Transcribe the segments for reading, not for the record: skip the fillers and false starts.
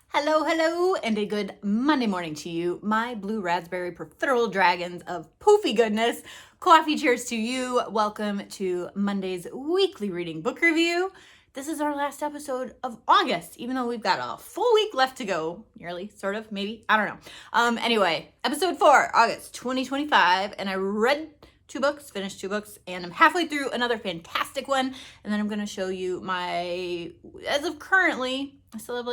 Hello, hello, and a good Monday morning to you, my blue raspberry profiterole dragons of poofy goodness. Coffee cheers to you. Welcome to Monday's weekly reading book review. This is our last episode of August, even though we've got a full week left to go. Nearly, sort of, maybe, I don't know. Anyway, episode 4, August 2025, and I read 2 books, finished 2 books, and I'm halfway through another fantastic one, and then I'm going to show you my, as of currently, I still have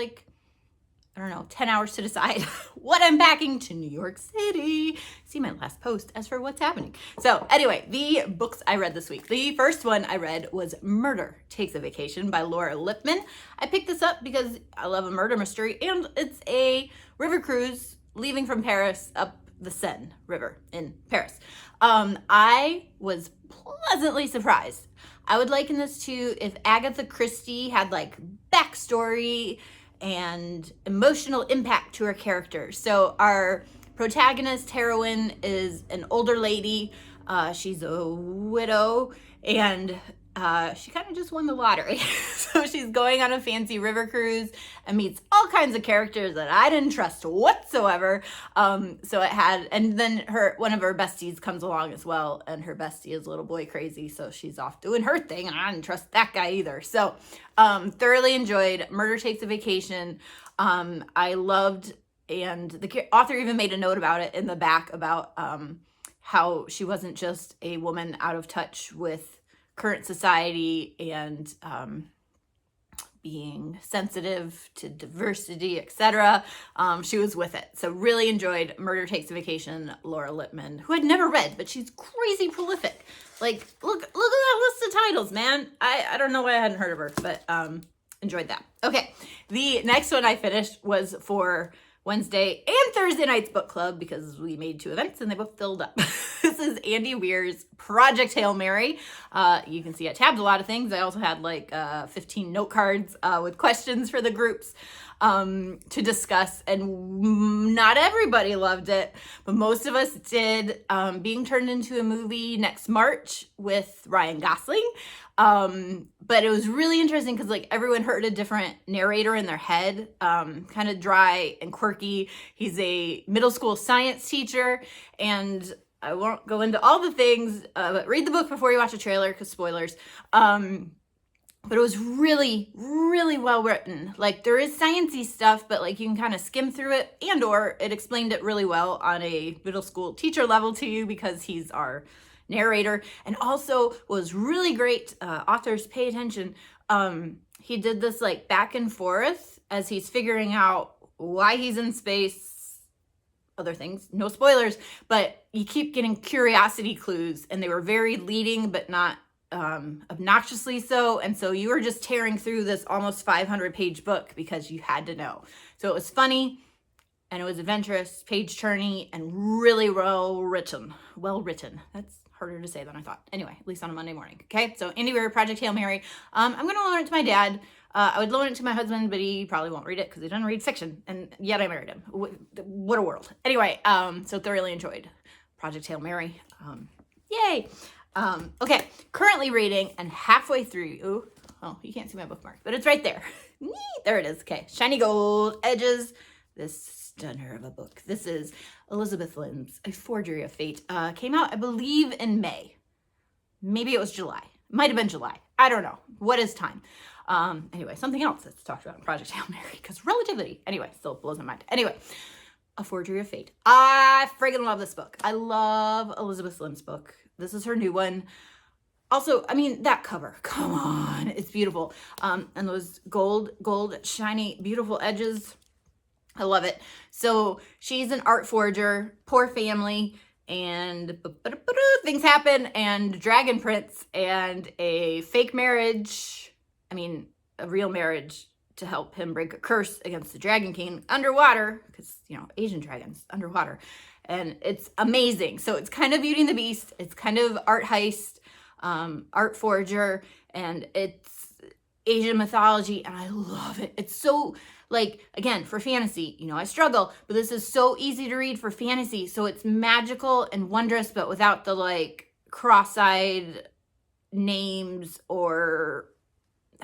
10 hours to decide what I'm packing to New York City. See my last post as for what's happening. So anyway, the books I read this week. The first one I read was Murder Takes a Vacation by Laura Lippman. I picked this up because I love a murder mystery, and it's a river cruise leaving from Paris up the Seine River in Paris. I was pleasantly surprised. I would liken this to if Agatha Christie had backstory and emotional impact to her characters. So our protagonist heroine is an older lady. She's a widow, and she kind of just won the lottery. So she's going on a fancy river cruise and meets all kinds of characters that I didn't trust whatsoever. And then one of her besties comes along as well, and her bestie is little boy crazy, so she's off doing her thing, and I didn't trust that guy either. So thoroughly enjoyed Murder Takes a Vacation. I loved, and the author even made a note about it in the back about how she wasn't just a woman out of touch with current society and being sensitive to diversity, etc. She was with it. So really enjoyed Murder Takes a Vacation, Laura Lippman, who I'd never read, but she's crazy prolific. Look at that list of titles, man. I don't know why I hadn't heard of her, but enjoyed that. Okay, the next one I finished was for Wednesday and Thursday night's book club because we made 2 events and they both filled up. This is Andy Weir's Project Hail Mary. You can see I tabbed a lot of things. I also had 15 note cards with questions for the groups to discuss, and not everybody loved it, but most of us did. Being turned into a movie next March with Ryan Gosling. But it was really interesting because everyone heard a different narrator in their head, kind of dry and quirky. He's a middle school science teacher, and I won't go into all the things, but read the book before you watch a trailer because spoilers. But it was really, really well written. There is sciencey stuff, but you can kind of skim through it, or it explained it really well on a middle school teacher level to you because he's our narrator. And also was really great, authors pay attention, he did this back and forth as he's figuring out why he's in space, other things, no spoilers, but you keep getting curiosity clues, and they were very leading but not obnoxiously so, and so you were just tearing through this almost 500-page book because you had to know. So it was funny, and it was adventurous, page-turny, and really well written. That's harder to say than I thought. Anyway, at least on a Monday morning. Okay, so Andy Weir, Project Hail Mary. I'm going to loan it to my dad. I would loan it to my husband, but he probably won't read it because he doesn't read fiction, and yet I married him. What a world. Anyway, so thoroughly enjoyed Project Hail Mary. Yay! Okay, currently reading and halfway through. You can't see my bookmark, but it's right there. There it is. Okay, shiny gold edges. This stunner of a book. This is Elizabeth Lynn's A Forgery of Fate. Came out, I believe, in May. Maybe it was July. Might have been July. I don't know. What is time? Anyway, something else that's talked about in Project Hail Mary, because relativity, anyway, still blows my mind. Anyway, A Forgery of Fate. I friggin' love this book. I love Elizabeth Lynn's book. This is her new one. Also, I mean, that cover, come on, it's beautiful. And those gold, shiny, beautiful edges. I love it. So she's an art forger, poor family, and things happen, and dragon prince, and a fake marriage. I mean, a real marriage to help him break a curse against the Dragon King underwater, because, Asian dragons underwater. And it's amazing. So it's kind of Beauty and the Beast. It's kind of art heist, art forger, and it's Asian mythology, and I love it. It's so, again, for fantasy, I struggle, but this is so easy to read for fantasy. So it's magical and wondrous, but without the cross-eyed names or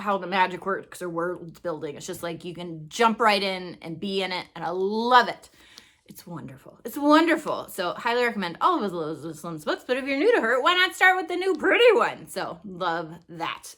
how the magic works or world building. It's just like you can jump right in and be in it, and I love it. It's wonderful. It's wonderful. So highly recommend all of Elizabeth Slim's books, but if you're new to her, why not start with the new pretty one? So love that.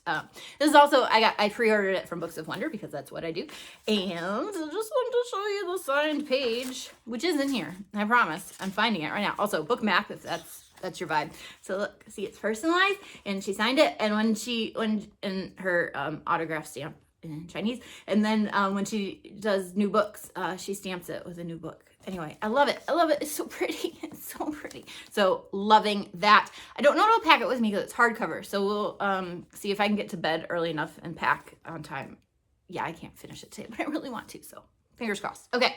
This is also, I pre-ordered it from Books of Wonder because that's what I do. And I just wanted to show you the signed page, which is in here. I promise. I'm finding it right now. Also, book map, if that's your vibe. So look, see, it's personalized, and she signed it. And when in her autograph stamp in Chinese, and then when she does new books, she stamps it with a new book. Anyway, I love it. I love it. It's so pretty. It's so pretty. So loving that. I don't know how to pack it with me because it's hardcover. So we'll see if I can get to bed early enough and pack on time. Yeah, I can't finish it today, but I really want to. So fingers crossed. Okay,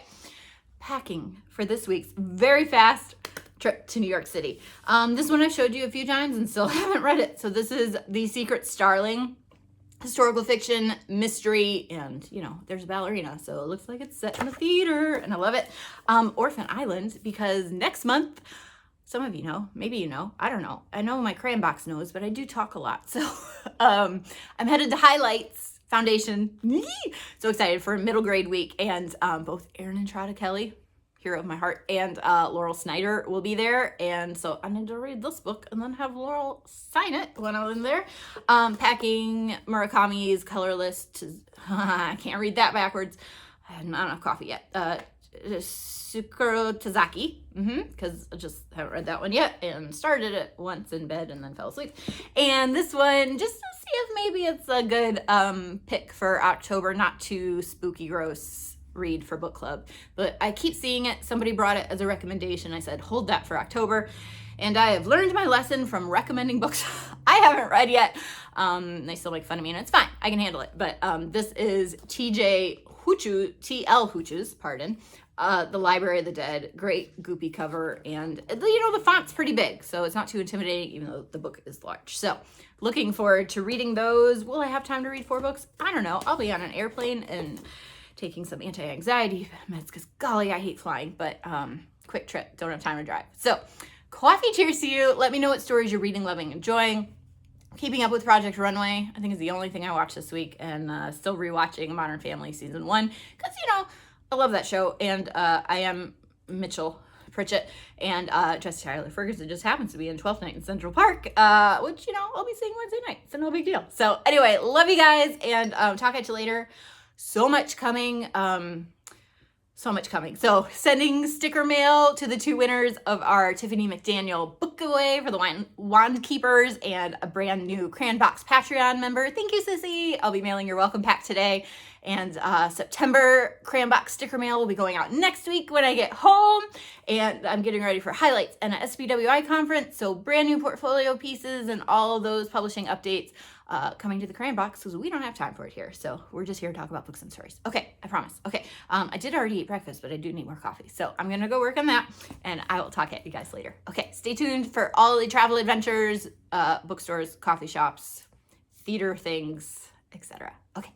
packing for this week's very fast trip to New York City. This one I've showed you a few times and still haven't read it. So this is The Secret Starling. Historical fiction, mystery, and you know, there's a ballerina, so it looks like it's set in a theater, and I love it. Orphan Island, because next month, some of you know, maybe you know, I don't know. I know my crayon box knows, but I do talk a lot. So I'm headed to Highlights Foundation. So excited for middle grade week, and both Aaron and Trotta Kelly, hero of my heart, and Laurel Snyder will be there, and so I need to read this book and then have Laurel sign it when I'm in there. Packing Murakami's Colorless I can't read that backwards. I had not enough coffee yet. TSUKURU TAZAKI, because I just haven't read that one yet, and started it once in bed and then fell asleep. And this one, just to see if maybe it's a good pick for October, not too spooky gross read for book club, but I keep seeing it. Somebody brought it as a recommendation. I said, hold that for October. And I have learned my lesson from recommending books I haven't read yet. They still make fun of me, and it's fine. I can handle it. But this is TL Huchu's, pardon, The Library of the Dead. Great goopy cover, and you know, the font's pretty big, so it's not too intimidating, even though the book is large. So looking forward to reading those. Will I have time to read 4 books? I don't know. I'll be on an airplane and taking some anti-anxiety meds because golly, I hate flying, but quick trip, don't have time to drive. So coffee cheers to you. Let me know what stories you're reading, loving, enjoying. Keeping up with Project Runway, I think, is the only thing I watched this week, and still rewatching Modern Family season 1 because, you know, I love that show, and I am Mitchell Pritchett, and Jesse Tyler Ferguson just happens to be in 12th Night in Central Park, which, you know, I'll be seeing Wednesday night, so no big deal. So anyway, love you guys, and talk at you later. So much coming. So sending sticker mail to the 2 winners of our Tiffany McDaniel book giveaway for the Wand Keepers, and a brand new Crayon Box Patreon member. Thank you, Sissy. I'll be mailing your welcome pack today. And September Crayon Box sticker mail will be going out next week when I get home. And I'm getting ready for Highlights and a SBWI conference. So brand new portfolio pieces and all of those publishing updates coming to the Crayon Box, because we don't have time for it here. So we're just here to talk about books and stories. Okay, I promise. Okay, I did already eat breakfast, but I do need more coffee. So I'm going to go work on that, and I will talk at you guys later. Okay, stay tuned for all the travel adventures, bookstores, coffee shops, theater things, etc. Okay.